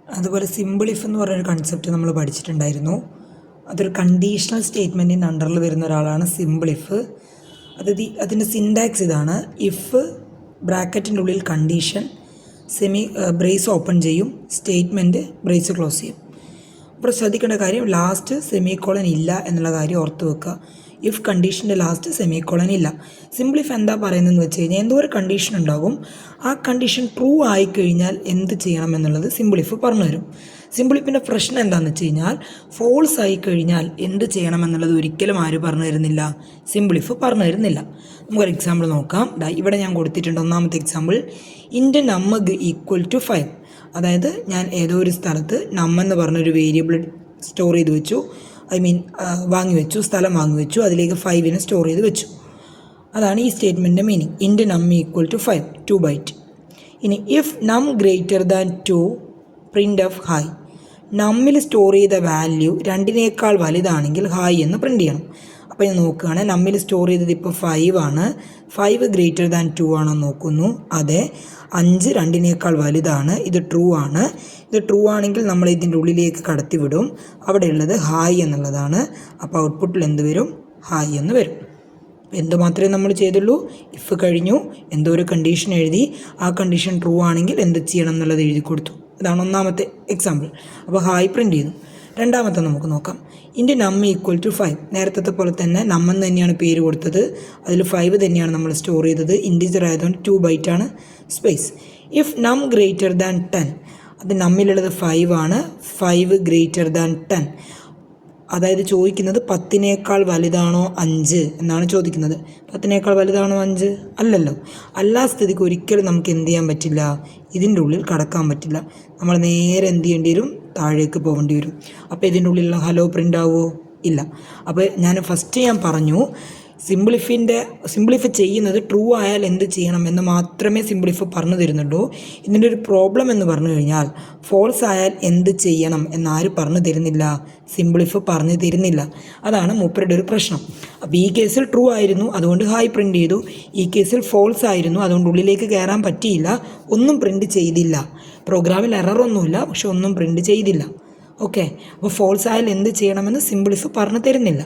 അതുപോലെ simple if എന്ന് പറഞ്ഞൊരു കൺസെപ്റ്റ് നമ്മൾ പഠിച്ചിട്ടുണ്ടായിരുന്നു. അതൊരു കണ്ടീഷണൽ സ്റ്റേറ്റ്മെൻറ്റിൻ്റെ അണ്ടറിൽ വരുന്ന ഒരാളാണ് സിമ്പിൾ ഇഫ്. അതിൻ്റെ സിൻടാക്സ് ഇതാണ്: ഇഫ് ബ്രാക്കറ്റിൻ്റെ ഉള്ളിൽ കണ്ടീഷൻ, ബ്രേസ് ഓപ്പൺ ചെയ്യും, സ്റ്റേറ്റ്മെൻറ്റ് ബ്രേസ് ക്ലോസ് ചെയ്യും. അപ്പോൾ ശ്രദ്ധിക്കേണ്ട കാര്യം, ലാസ്റ്റ് സെമിക്കോളൻ ഇല്ല എന്നുള്ള കാര്യം ഓർത്ത് വെക്കുക. ഇഫ് കണ്ടീഷൻ്റെ ലാസ്റ്റ് സെമിക്കോളൻ ഇല്ല. സിമ്പിൾ ഇഫ് എന്താ പറയുന്നതെന്ന് വെച്ച് കഴിഞ്ഞാൽ, എന്തോ ഒരു കണ്ടീഷൻ ഉണ്ടാകും, ആ കണ്ടീഷൻ ട്രൂ ആയിക്കഴിഞ്ഞാൽ എന്ത് ചെയ്യണം എന്നുള്ളത് സിമ്പിൾ ഇഫ് പറഞ്ഞു തരും. സിമ്പിൾ ഇഫിൻ്റെ പ്രശ്നം എന്താണെന്ന് വെച്ച് കഴിഞ്ഞാൽ, ഫോൾസ് ആയിക്കഴിഞ്ഞാൽ എന്ത് ചെയ്യണം എന്നുള്ളത് ഒരിക്കലും ആര് പറഞ്ഞു തരുന്നില്ല? സിമ്പിൾ ഇഫ് പറഞ്ഞു തരുന്നില്ല. നമുക്കൊരു എക്സാമ്പിൾ നോക്കാം. ഇവിടെ ഞാൻ കൊടുത്തിട്ടുണ്ട് ഒന്നാമത്തെ എക്സാമ്പിൾ: ഇൻ്റെ നമ്പർ ഈക്വൽ ടു 5. അതായത് ഞാൻ ഏതോ ഒരു സ്ഥലത്ത് എന്ന് പറഞ്ഞൊരു വേരിയബിൾ സ്റ്റോർ ചെയ്ത് വെച്ചു, വാങ്ങി വെച്ചു, സ്ഥലം വാങ്ങി വെച്ചു, അതിലേക്ക് 5 സ്റ്റോർ ചെയ്ത് വെച്ചു. അതാണ് ഈ സ്റ്റേറ്റ്മെൻറ്റിൻ്റെ മീനിങ്. ഇൻ്റെ ഈക്വൽ ടു 5, 2 ബൈറ്റ്. ഇനി if greater than 2 print of hi. നമ്മിൽ സ്റ്റോർ ചെയ്ത വാല്യൂ 2 വലുതാണെങ്കിൽ ഹായ് എന്ന് പ്രിൻ്റ് ചെയ്യണം. അപ്പോൾ ഞാൻ നോക്കുകയാണ്, നമ്മിൽ സ്റ്റോർ ചെയ്തത് ഇപ്പോൾ 5 ആണ്. 5 ഗ്രേറ്റർ ദാൻ 2 ആണോ നോക്കുന്നു. അതെ, 5 2 വലുതാണ്. ഇത് ട്രൂ ആണ്. ഇത് ട്രൂ ആണെങ്കിൽ നമ്മൾ ഇതിൻ്റെ ഉള്ളിലേക്ക് കടത്തിവിടും. അവിടെയുള്ളത് ഹായ് എന്നുള്ളതാണ്. അപ്പോൾ ഔട്ട്പുട്ടിൽ എന്ത് വരും? ഹായ് എന്ന് വരും. എന്ത് മാത്രമേ നമ്മൾ ചെയ്തുള്ളൂ? ഇഫ് കഴിഞ്ഞു, എന്തോ ഒരു കണ്ടീഷൻ എഴുതി, ആ കണ്ടീഷൻ ട്രൂ ആണെങ്കിൽ എന്ത് ചെയ്യണം എന്നുള്ളത് എഴുതി കൊടുത്തു. ഇതാണ് ഒന്നാമത്തെ എക്സാമ്പിൾ. അപ്പോൾ ഹായ് പ്രിൻ്റ് ചെയ്തു. രണ്ടാമത്തെ നമുക്ക് നോക്കാം. ഇൻ്റെ ഈക്വൽ ടു 5. നേരത്തെ പോലെ തന്നെ എന്ന് തന്നെയാണ് പേര് കൊടുത്തത്. അതിൽ 5 തന്നെയാണ് നമ്മൾ സ്റ്റോർ ചെയ്തത്. ഇൻറ്റിജർ ആയതുകൊണ്ട് 2 ബൈറ്റാണ് സ്പേസ്. If greater than 10. അത് നമ്മിലുള്ളത് 5 ആണ്. 5 ഗ്രേറ്റർ ദാൻ 10. അതായത് ചോദിക്കുന്നത് 10 വലുതാണോ 5 എന്നാണ് ചോദിക്കുന്നത്. 10 വലുതാണോ 5? അല്ലല്ലോ. അല്ലാ സ്ഥിതിക്ക് ഒരിക്കലും നമുക്ക് എന്ത് ചെയ്യാൻ പറ്റില്ല? ഇതിൻ്റെ ഉള്ളിൽ കടക്കാൻ പറ്റില്ല. നമ്മൾ നേരെ എന്ത് ചെയ്യേണ്ടി വരും? താഴേക്ക് പോകേണ്ടി വരും. അപ്പോൾ ഇതിൻ്റെ ഉള്ളിലുള്ള ഹലോ പ്രിൻ്റ് ആവുമോ? ഇല്ല. അപ്പോൾ ഞാൻ പറഞ്ഞു, സിമ്പിൾ ഇഫ് ചെയ്യുന്നത് ട്രൂ ആയാൽ എന്ത് ചെയ്യണം എന്ന് മാത്രമേ സിമ്പിൾ ഇഫ് പറഞ്ഞു തരുന്നുള്ളൂ. ഇതിൻ്റെ ഒരു പ്രോബ്ലം എന്ന് പറഞ്ഞു കഴിഞ്ഞാൽ, ഫോൾസ് ആയാൽ എന്ത് ചെയ്യണം എന്നാരും പറഞ്ഞു തരുന്നില്ല. സിമ്പിൾ ഇഫ് പറഞ്ഞു തരുന്നില്ല. അതാണ് മൂപ്പരുടെ ഒരു പ്രശ്നം. അപ്പോൾ ഈ കേസിൽ ട്രൂ ആയിരുന്നു, അതുകൊണ്ട് ഹായ് പ്രിൻ്റ് ചെയ്തു. ഈ കേസിൽ ഫോൾസ് ആയിരുന്നു, അതുകൊണ്ട് ഉള്ളിലേക്ക് കയറാൻ പറ്റിയില്ല, ഒന്നും പ്രിൻ്റ് ചെയ്തില്ല. പ്രോഗ്രാമിൽ എററൊന്നുമില്ല, പക്ഷെ ഒന്നും പ്രിൻ്റ് ചെയ്തില്ല. ഓക്കെ. അപ്പോൾ ഫോൾസ് ആയാൽ എന്ത് ചെയ്യണമെന്ന് സിമ്പിൾ ഇഫ് പറഞ്ഞു തരുന്നില്ല.